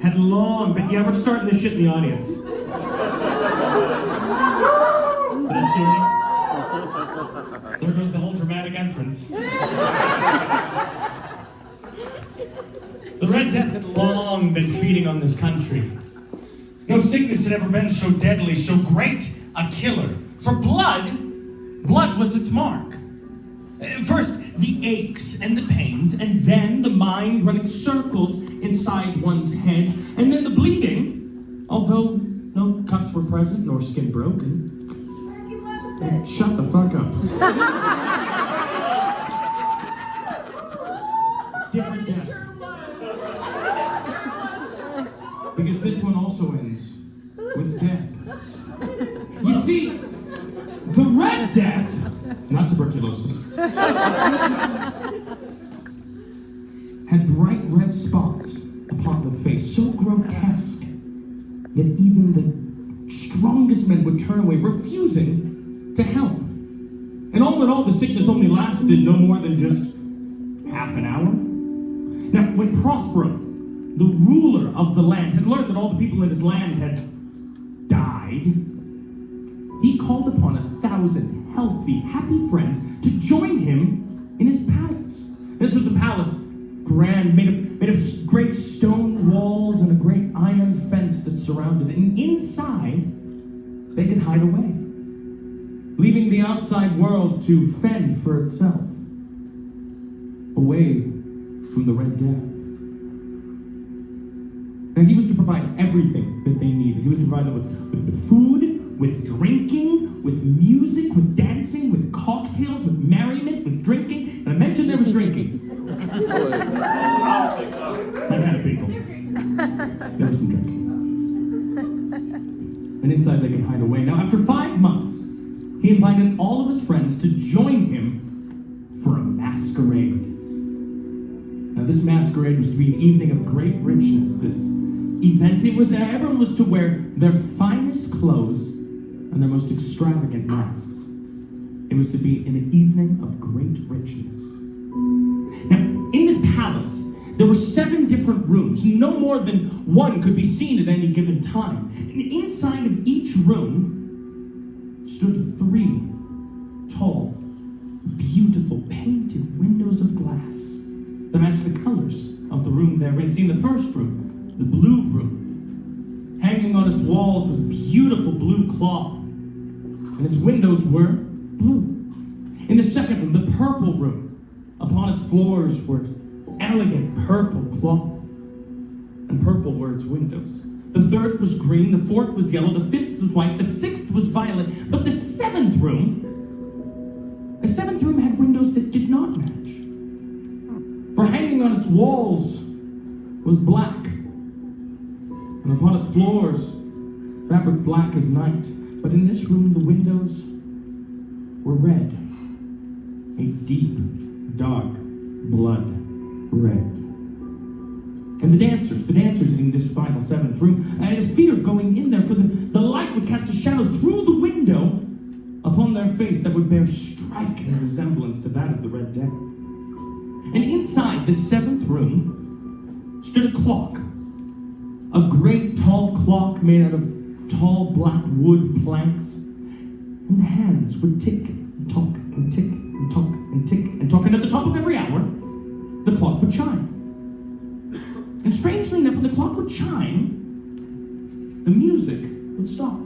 had long been... Yeah, we're starting this shit in the audience. Did that scare you? There goes the whole dramatic entrance. The Red Death had long been feeding on this country. No sickness had ever been so deadly, so great a killer. For blood was its mark. First, the aches and the pains, and then the mind running circles inside one's head, and then the bleeding, although no cuts were present nor skin broken. Shut the fuck up. Different death. Because this one also ends with death. You see, the Red Death, not tuberculosis, had bright red spots upon the face, so grotesque that even the strongest men would turn away, refusing to help. And all in all, the sickness only lasted no more than just half an hour. Now, when Prospero, the ruler of the land, had learned that all the people in his land had died, he called upon 1,000 healthy, happy friends to join him in his palace. This was a palace grand, made of great stone walls and a great iron fence that surrounded it. And inside, they could hide away, leaving the outside world to fend for itself, away from the Red Death. Now, he was to provide everything that they needed. He was to provide them with food, with drinking, with music, with dancing, with cocktails, with merriment, with drinking. And I mentioned there was drinking. That kind of people. There was some drinking. And inside they could hide away. Now, after 5 months, he invited all of his friends to join him for a masquerade. Now, this masquerade was to be an evening of great richness. This event, everyone was to wear their finest clothes and their most extravagant masks. It was to be an evening of great richness. Now, in this palace, there were 7 different rooms. No more than one could be seen at any given time. And inside of each room stood 3 tall, beautiful, painted windows of glass that matched the colors of the room they're in. See, in the first room, the blue room, hanging on its walls was beautiful blue cloth, and its windows were blue. In the second room, the purple room, upon its floors were elegant purple cloth, and purple were its windows. The third was green, the fourth was yellow, the fifth was white, the sixth was violet, but the seventh room had windows that did not match. For hanging on its walls was black, and upon its floors, fabric black as night. But in this room, the windows were red, a deep, dark blood red. And the dancers in this final 7th room, feared going in there, for the light would cast a shadow through the window upon their face that would bear striking resemblance to that of the Red Death. And inside the 7th room stood a clock, a great tall clock made out of tall black wood planks, and the hands would tick and talk and tick and talk and tick and talk, and at the top of every hour, the clock would chime. And strangely enough, when the clock would chime, the music would stop.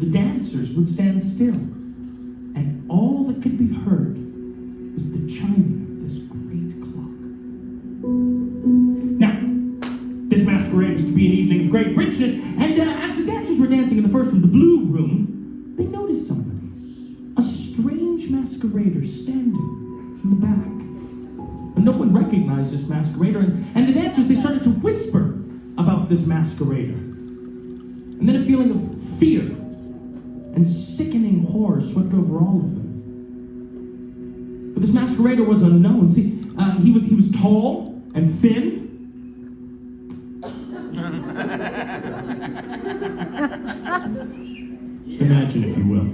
The dancers would stand still, and all that could be heard was the chiming of this great clock. Now, this masquerade was to be an evening of great richness, and as the dancers were dancing in the first room, the blue room, they noticed somebody, a strange masquerader standing in the back. And no one recognized this masquerader, and the dancers, they started to whisper about this masquerader. And then a feeling of fear and sickening horror swept over all of them. But this masquerader was unknown. See, he was tall and thin. Just imagine, if you will.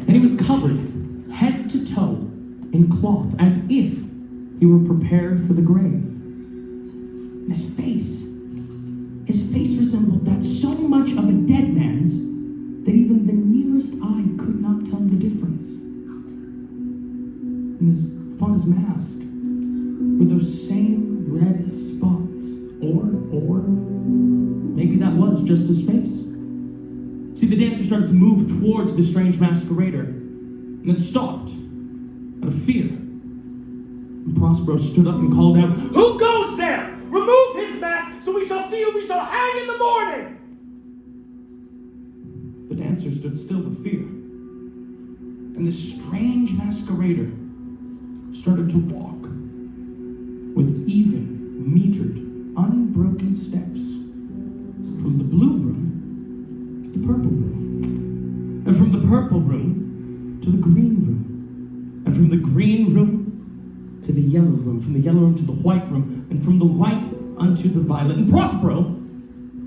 And he was covered head to toe in cloth, as if he were prepared prepared for the grave. His face resembled that so much of a dead man's that even the nearest eye could not tell the difference. And upon his mask were those same red spots, or maybe that was just his face. See, the dancer started to move towards the strange masquerader, and then stopped out of fear. And Prospero stood up and called out, "Who goes there? Remove his mask, so we shall see whom we shall hang in the morning!" The dancer stood still with fear, and this strange masquerader started to walk with even, metered, unbroken steps from the blue room to the purple room, and from the purple room to the green room, and from the green room to the yellow room, from the yellow room to the white room, and from the white unto the violet. And Prospero,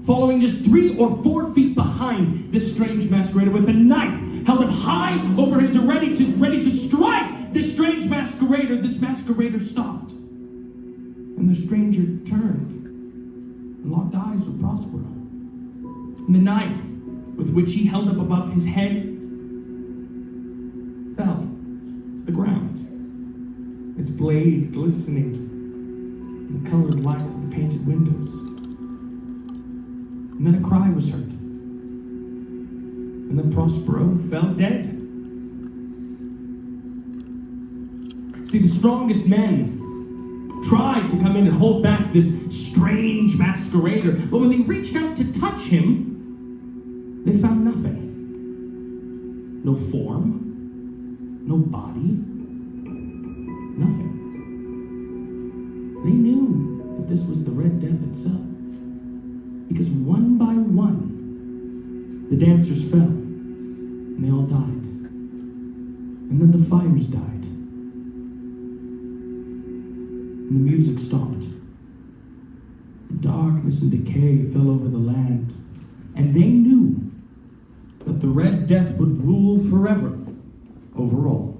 following just 3 or 4 feet behind this strange masquerader with a knife held up high over his head, ready to strike this strange masquerader, this masquerader stopped. And the stranger turned and locked eyes with Prospero. And the knife with which he held up above his head fell to the ground, its blade glistening in the colored light of the painted windows. And then a cry was heard. And then Prospero fell dead. See, the strongest men tried to come in and hold back this strange masquerader, but when they reached out to touch him, they found nothing. No form, no body, nothing. They knew that this was the Red Death itself, because one by one, the dancers fell, and they all died. And then the fires died. And the music stopped. Darkness and decay fell over the land, and they knew that the Red Death would rule forever over all.